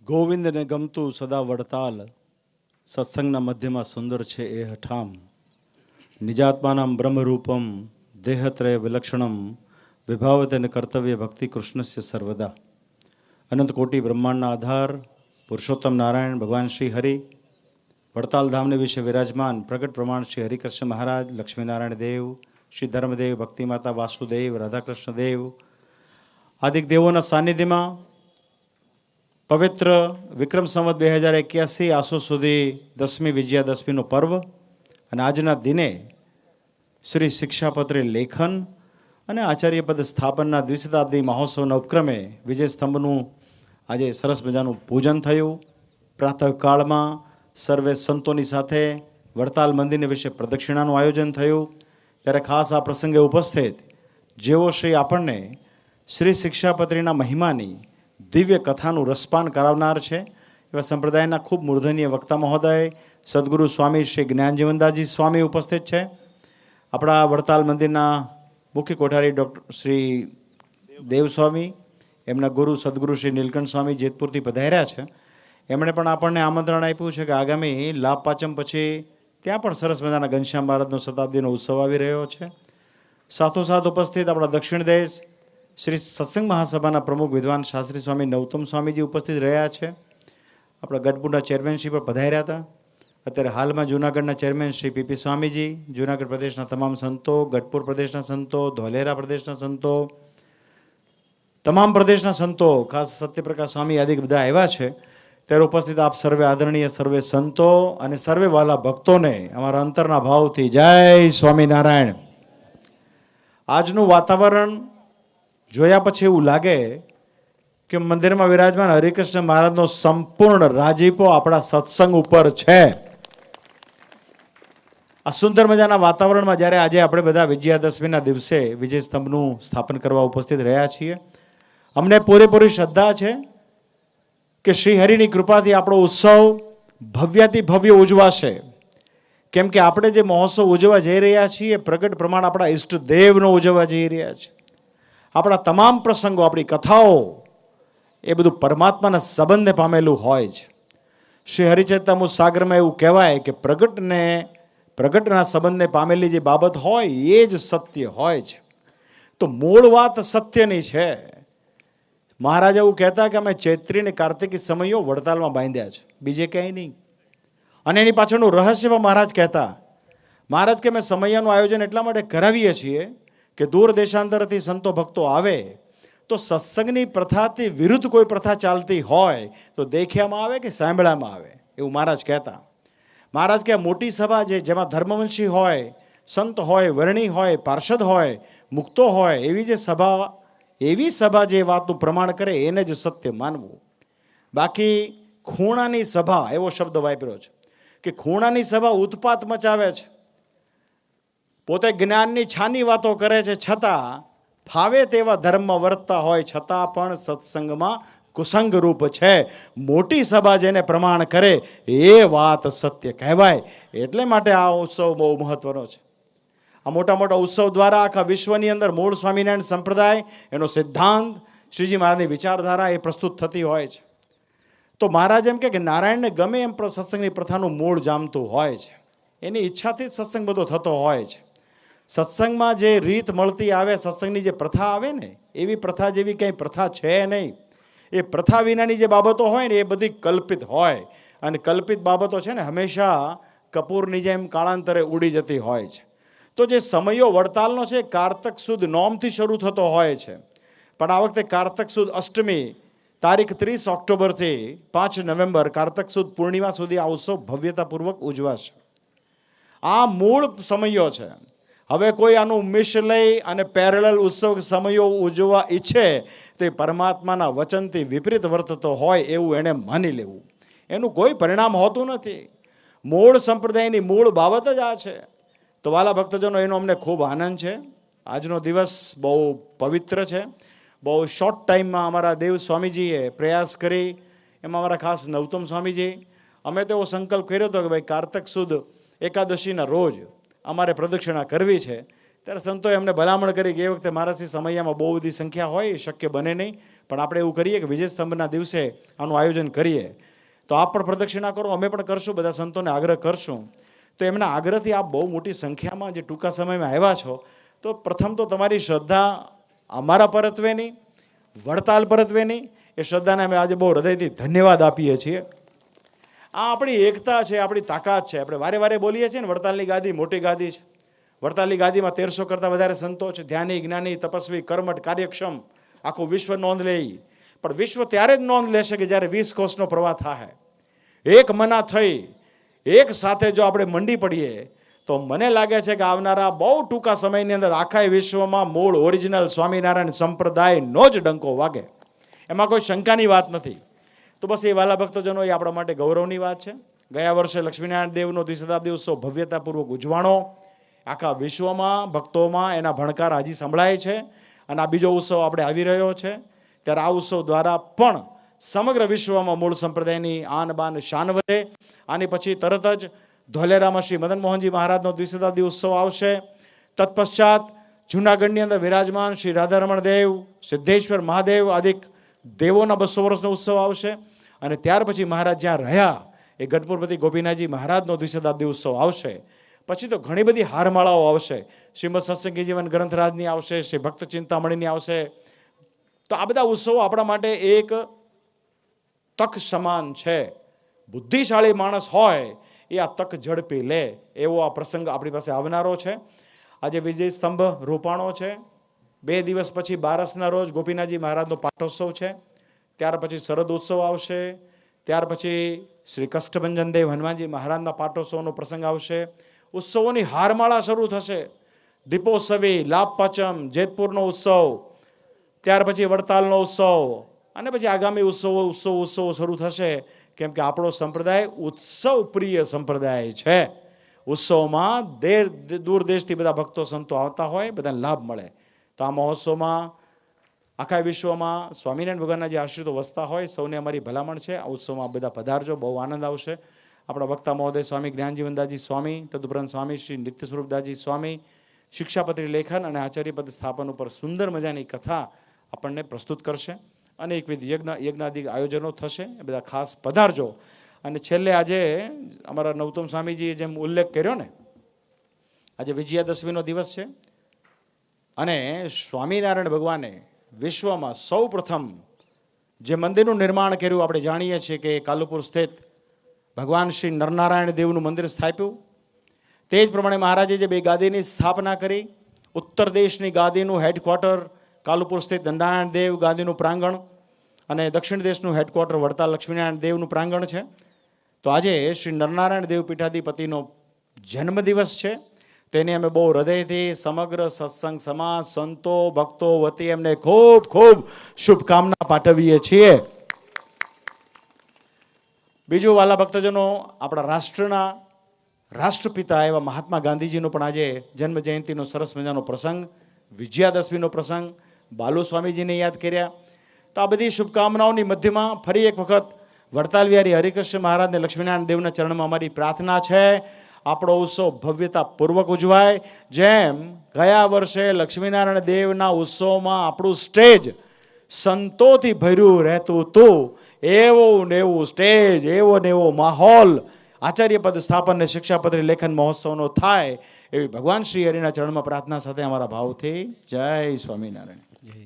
ગોવિંદને ગમતું સદા વડતાલ, સત્સંગના મધ્યમાં સુંદર છે એ હઠામ. નિજાત્માનામ બ્રહ્મરૂપમ દેહત્રય વિલક્ષણમ વિભાવતેન કર્તવ્ય ભક્તિ કૃષ્ણસ્ય સર્વદા. અનંત કોટી બ્રહ્માંડના આધાર પુરુષોત્તમ નારાયણ ભગવાન શ્રી હરિ, વડતાલ ધામને વિશે વિરાજમાન પ્રગટ પ્રમાણ શ્રી હરિકૃષ્ણ મહારાજ, લક્ષ્મીનારાયણ દેવ, શ્રી ધર્મદેવ, ભક્તિમાતા વાસુદેવ, રાધાકૃષ્ણ દેવ આદિક દેવોના સાનિધ્યમાં પવિત્ર વિક્રમ સંવત 2081 આસો સુધી 10મી વિજયાદશમીનો પર્વ અને આજના દિને શ્રી શિક્ષાપત્રી લેખન અને આચાર્યપદ સ્થાપનના દ્વિશતાબ્દી મહોત્સવના ઉપક્રમે વિજય સ્તંભનું આજે સરસ મજાનું પૂજન થયું. પ્રાતઃકાળમાં સર્વે સંતોની સાથે વડતાલ મંદિરની વિશે પ્રદક્ષિણાનું આયોજન થયું. ત્યારે ખાસ આ પ્રસંગે ઉપસ્થિત જેઓ શ્રી આપણને શ્રી શિક્ષાપત્રીના મહિમાની દિવ્ય કથાનું રસપાન કરાવનાર છે એવા સંપ્રદાયના ખૂબ મૂર્ધનીય વક્તા મહોદય સદગુરુ સ્વામી શ્રી જ્ઞાનજીવનદાસજી સ્વામી ઉપસ્થિત છે. આપણા વડતાલ મંદિરના મુખ્ય કોઠારી ડૉક્ટર શ્રી દેવસ્વામી, એમના ગુરુ સદગુરુ શ્રી નીલકંઠ સ્વામી જેતપુરથી પધાર્યા છે. એમણે પણ આપણને આમંત્રણ આપ્યું છે કે આગામી લાભ પાંચમ પછી ત્યાં પણ સરસ મજાના ઘનશ્યામ મહારાજનો શતાબ્દીનો ઉત્સવ આવી રહ્યો છે. સાથોસાથ ઉપસ્થિત આપણા દક્ષિણ દેશ શ્રી સત્સંગ મહાસભાના પ્રમુખ વિદ્વાન શાસ્ત્રી સ્વામી નવતમ સ્વામીજી ઉપસ્થિત રહ્યા છે. આપણા ગઢપુરના ચેરમેનશ્રી પણ પધાર્યા હતા. અત્યારે હાલમાં જૂનાગઢના ચેરમેન શ્રી પીપી સ્વામીજી, જૂનાગઢ પ્રદેશના તમામ સંતો, ગઢપુર પ્રદેશના સંતો, ધોલેરા પ્રદેશના સંતો, તમામ પ્રદેશના સંતો, ખાસ સત્યપ્રકાશ સ્વામી આદિ બધા આવ્યા છે. ત્યારે ઉપસ્થિત આપ સર્વે આદરણીય સર્વે સંતો અને સર્વે વાલા ભક્તોને અમારા અંતરના ભાવથી જય સ્વામિનારાયણ. આજનું વાતાવરણ જોયા પછી એવું લાગે કે મંદિરમાં વિરાજમાન હરિકૃષ્ણ મહારાજનો સંપૂર્ણ રાજીપો આપણા સત્સંગ ઉપર છે. આ સુંદર મજાના વાતાવરણમાં જ્યારે આજે આપણે બધા વિજયાદશમીના દિવસે વિજય સ્તંભનું સ્થાપન કરવા ઉપસ્થિત રહ્યા છીએ, અમને પૂરેપૂરી શ્રદ્ધા છે કે શ્રી હરિની કૃપાથી આપણો ઉત્સવ ભવ્યાતિ ભવ્ય ઉજવાશે. કેમ કે આપણે જે મહોત્સવ ઉજવવા જઈ રહ્યા છીએ પ્રગટ પ્રમાણ આપણા ઈષ્ટદેવનો ઉજવવા જઈ રહ્યા છીએ. આપણા તમામ પ્રસંગો, આપણી કથાઓ એ બધું પરમાત્માના સંબંધે પામેલું હોય છે. શ્રી હરિચરિતામૃત સાગરમાં એવું કહેવાય કે પ્રગટના સંબંધને પામેલી જે બાબત હોય એ જ સત્ય હોય છે. તો મૂળ વાત સત્યની છે. મહારાજ એવું કહેતા કે અમે ચૈત્રી અને કાર્તિકી સમયો વડતાલમાં બાંધ્યા છે, બીજે ક્યાંય નહીં. અને એની પાછળનું રહસ્ય પણ મહારાજ કહેતા. મહારાજ કે અમે સમયનું આયોજન એટલા માટે કરાવીએ છીએ કે દૂર દેશાંતરથી સંતો ભક્તો આવે તો સત્સંગની પ્રથાથી વિરુદ્ધ કોઈ પ્રથા ચાલતી હોય તો દેખ્યામાં આવે કે સાંભળ્યામાં આવે, એવું મહારાજ કહેતા. મહારાજ કે મોટી સભા જેમાં ધર્મવંશી હોય, સંત હોય, વર્ણી હોય, પાર્ષદ હોય, મુક્તો હોય, એવી સભા જે વાતનું પ્રમાણ કરે એને જ સત્ય માનવું. બાકી ખૂણાની સભા એવો શબ્દ વાપર્યો છે કે ખૂણાની સભા ઉત્પાત મચાવે છે, પોતે જ્ઞાનની છાની વાતો કરે છે, છતાં ફાવે તેવા ધર્મમાં વર્તતા હોય છતાં પણ સત્સંગમાં કુસંગ રૂપ છે. મોટી સભા જેને પ્રમાણ કરે એ વાત સત્ય કહેવાય. એટલે માટે આ ઉત્સવ બહુ મહત્વનો છે. આ મોટા મોટા ઉત્સવ દ્વારા આખા વિશ્વની અંદર મૂળ સ્વામિનારાયણ સંપ્રદાય, એનો સિદ્ધાંત, શ્રીજી મહારાજની વિચારધારા એ પ્રસ્તુત થતી હોય છે. તો મહારાજ એમ કે નારાયણને ગમે એમ સત્સંગની પ્રથાનું મૂળ જામતું હોય છે. એની ઈચ્છાથી જ સત્સંગ બધો થતો હોય છે. સત્સંગમાં જે રીત મળતી આવે, સત્સંગની જે પ્રથા આવે ને, એવી પ્રથા જેવી કંઈ પ્રથા છે નહીં. એ પ્રથા વિનાની જે બાબતો હોય ને એ બધી કલ્પિત હોય. અને કલ્પિત બાબતો છે ને હંમેશા કપૂરની જેમ કાળાંતરે ઉડી જતી હોય છે. તો જે સમયો વડતાલનો છે કારતક સુદ નોમથી શરૂ થતો હોય છે. પણ આ વખતે કારતક સુદ અષ્ટમી તારીખ 30 ઓક્ટોબરથી 5 નવેમ્બર કારતક સુદ પૂર્ણિમા સુધી આ ઉત્સવ ભવ્યતાપૂર્વક ઉજવાશે. આ મૂળ સમયો છે. હવે કોઈ આનું મિશ લઈ અને પેરેલલ ઉત્સવ સમયો ઉજવવા ઈચ્છે તો એ પરમાત્માના વચનથી વિપરીત વર્તતો હોય એવું એણે માની લેવું. એનું કોઈ પરિણામ હોતું નથી. મૂળ સંપ્રદાયની મૂળ બાબત જ આ છે. તો વાલા ભક્તજનો, એનો અમને ખૂબ આનંદ છે. આજનો દિવસ બહુ પવિત્ર છે. બહુ શોર્ટ ટાઈમમાં અમારા દેવ સ્વામીજીએ પ્રયાસ કરી, એમાં અમારા ખાસ નવતમ સ્વામીજી, અમે તો એવો સંકલ્પ કર્યો હતો કે ભાઈ કારતક સુદ એકાદશીના રોજ અમારે પ્રદક્ષિણા કરવી છે. ત્યારે સંતોએ અમને ભલામણ કરી કે એ વખતે મહારાજશ્રી સમયમાં બહુ બધી સંખ્યા હોય, શક્ય બને નહીં, પણ આપણે એવું કરીએ કે વિજય સ્તંભના દિવસે આનું આયોજન કરીએ. તો આપ પણ પ્રદક્ષિણા કરો, અમે પણ કરશું, બધા સંતોને આગ્રહ કરશું. તો એમના આગ્રહથી આપ બહુ મોટી સંખ્યામાં જે ટૂંકા સમયમાં આવ્યા છો, તો પ્રથમ તો તમારી શ્રદ્ધા અમારા પરત્વેની, વડતાલ પરત્વેની, એ શ્રદ્ધાને અમે આજે બહુ હૃદયથી ધન્યવાદ આપીએ છીએ. આ આપણી એકતા છે, આપણી તાકાત છે. આપણે વારે વારે બોલીએ છીએ ને, વડતાલની ગાદી મોટી ગાદી છે. વડતાલની ગાદીમાં 1300 કરતાં વધારે સંતો છે, ધ્યાની, જ્ઞાની, તપસ્વી, કર્મઠ, કાર્યક્ષમ, આખું વિશ્વ નોંધ લે. પણ વિશ્વ ત્યારે જ નોંધ લેશે કે જ્યારે 20 કોષનો પ્રવાહ થાય. એક મના થઈ એક સાથે જો આપણે મંડી પડીએ તો મને લાગે છે કે આવનારા બહુ ટૂંકા સમયની અંદર આખા વિશ્વમાં મૂળ ઓરિજિનલ સ્વામિનારાયણ સંપ્રદાયનો જ ડંકો વાગે, એમાં કોઈ શંકાની વાત નથી. તો બસ એ વાલા ભક્તજનો, એ આપણા માટે ગૌરવની વાત છે. ગયા વર્ષે લક્ષ્મીનારાયણ દેવનો દ્વિશતાબ્દી ઉત્સવ ભવ્યતાપૂર્વક ઉજવાણો. આખા વિશ્વમાં ભક્તોમાં એના ભણકાર હજી સંભળાય છે. અને આ બીજો ઉત્સવ આપણે આવી રહ્યો છે, ત્યારે આ ઉત્સવ દ્વારા પણ સમગ્ર વિશ્વમાં મૂળ સંપ્રદાયની આન બાન શાન વધે. આની પછી તરત જ ધોલેરામાં શ્રી મદન મોહનજી મહારાજનો દ્વિશતાબ્દી ઉત્સવ આવશે. તત્પશ્ચાત જૂનાગઢની અંદર વિરાજમાન શ્રી રાધારમણ દેવ, સિદ્ધેશ્વર મહાદેવ આદિક દેવોના 200 વર્ષનો ઉત્સવ આવશે. અને ત્યાર પછી મહારાજ જ્યાં રહ્યા એ ગઢપુરપતિ ગોપીનાથજી મહારાજનો દ્વિશતાબ્દી ઉત્સવ આવશે. પછી તો ઘણી બધી હારમાળાઓ આવશે. શ્રીમદ સત્સંગી જીવન ગ્રંથરાજની આવશે, શ્રી ભક્ત ચિંતામણીની આવશે. તો આ બધા ઉત્સવો આપણા માટે એક તક સમાન છે. બુદ્ધિશાળી માણસ હોય એ આ તક ઝડપી લે એવો આ પ્રસંગ આપણી પાસે આવનારો છે. આજે વિજય સ્તંભ રોપાણો છે. 2 દિવસ પછી 12ના રોજ ગોપીનાથજી મહારાજનો પાટોત્સવ છે. ત્યાર પછી શરદ ઉત્સવ આવશે. ત્યાર પછી શ્રી કષ્ટભંજન દેવ હનુમાનજી મહારાજના પાટોત્સવનો પ્રસંગ આવશે. ઉત્સવોની હારમાળા શરૂ થશે. દીપોત્સવી, લાભ પાંચમ, જેતપુરનો ઉત્સવ, ત્યાર પછી વડતાલનો ઉત્સવ, અને પછી આગામી ઉત્સવો શરૂ થશે. કેમ કે આપણો સંપ્રદાય ઉત્સવ પ્રિય સંપ્રદાય છે. ઉત્સવમાં દૂર દેશથી બધા ભક્તો સંતો આવતા હોય, બધાને લાભ મળે. તો આ મહોત્સવમાં આખા વિશ્વમાં સ્વામિનારાયણ ભગવાનના જે આશ્રિતો વસતા હોય સૌને અમારી ભલામણ છે, આ ઉત્સવમાં બધા પધારજો, બહુ આનંદ આવશે. આપણા વક્તા મહોદય સ્વામી જ્ઞાનજીવનદાસજી સ્વામી, તદુપરાંત સ્વામી શ્રી નિત્ય સ્વરૂપદાસજી સ્વામી શિક્ષાપત્રી લેખન અને આચાર્યપદ સ્થાપન ઉપર સુંદર મજાની કથા આપણને પ્રસ્તુત કરશે. અનેકવિધ યજ્ઞાદિક આયોજનો થશે, એ બધા ખાસ પધારજો. અને છેલ્લે આજે અમારા નવતમ સ્વામીજીએ જેમ ઉલ્લેખ કર્યો ને, આજે વિજયાદશમીનો દિવસ છે. અને સ્વામિનારાયણ ભગવાને વિશ્વમાં સૌ પ્રથમ જે મંદિરનું નિર્માણ કર્યું આપણે જાણીએ છીએ કે કાલુપુર સ્થિત ભગવાન શ્રી નરનારાયણ દેવનું મંદિર સ્થાપ્યું. તે જ પ્રમાણે મહારાજે જે 2 ગાદીની સ્થાપના કરી, ઉત્તર દેશની ગાદીનું હેડક્વાર્ટર કાલુપુર સ્થિત નરનારાયણ દેવ ગાદીનું પ્રાંગણ, અને દક્ષિણ દેશનું હેડક્વાર્ટર વડતાલ લક્ષ્મીનારાયણ દેવનું પ્રાંગણ છે. તો આજે શ્રી નરનારાયણ દેવ પીઠાધિપતિનો જન્મદિવસ છે. તેને અમે બહુ હૃદયથી સમગ્ર સત્સંગ સમાજ, સંતો, ભક્તો વતી એમને ખૂબ ખૂબ શુભકામના પાઠવીએ છીએ. બીજું વાલા ભક્તજનો, આપણા રાષ્ટ્રના રાષ્ટ્રપિતા એવા મહાત્મા ગાંધીજીનો પણ આજે જન્મ જયંતિનો સરસ મજાનો પ્રસંગ, વિજયાદશમીનો પ્રસંગ, બાલુ સ્વામીજીને યાદ કર્યા. તો આ બધી શુભકામનાઓની મધ્યમાં ફરી એક વખત વડતાલ વિહારી હરિકૃષ્ણ મહારાજને લક્ષ્મીનારાયણ દેવના ચરણમાં અમારી પ્રાર્થના છે, આપણો ઉત્સવ ભવ્યતાપૂર્વક ઉજવાય. જેમ ગયા વર્ષે લક્ષ્મીનારાયણ દેવના ઉત્સવમાં આપણું સ્ટેજ સંતોથી ભર્યું રહેતું હતું, એવું ને એવું સ્ટેજ, એવો ને એવો માહોલ આચાર્યપદ સ્થાપન ને શિક્ષાપત્રી લેખન મહોત્સવનો થાય એવી ભગવાન શ્રી હરિના ચરણમાં પ્રાર્થના સાથે અમારા ભાવથી જય સ્વામિનારાયણ.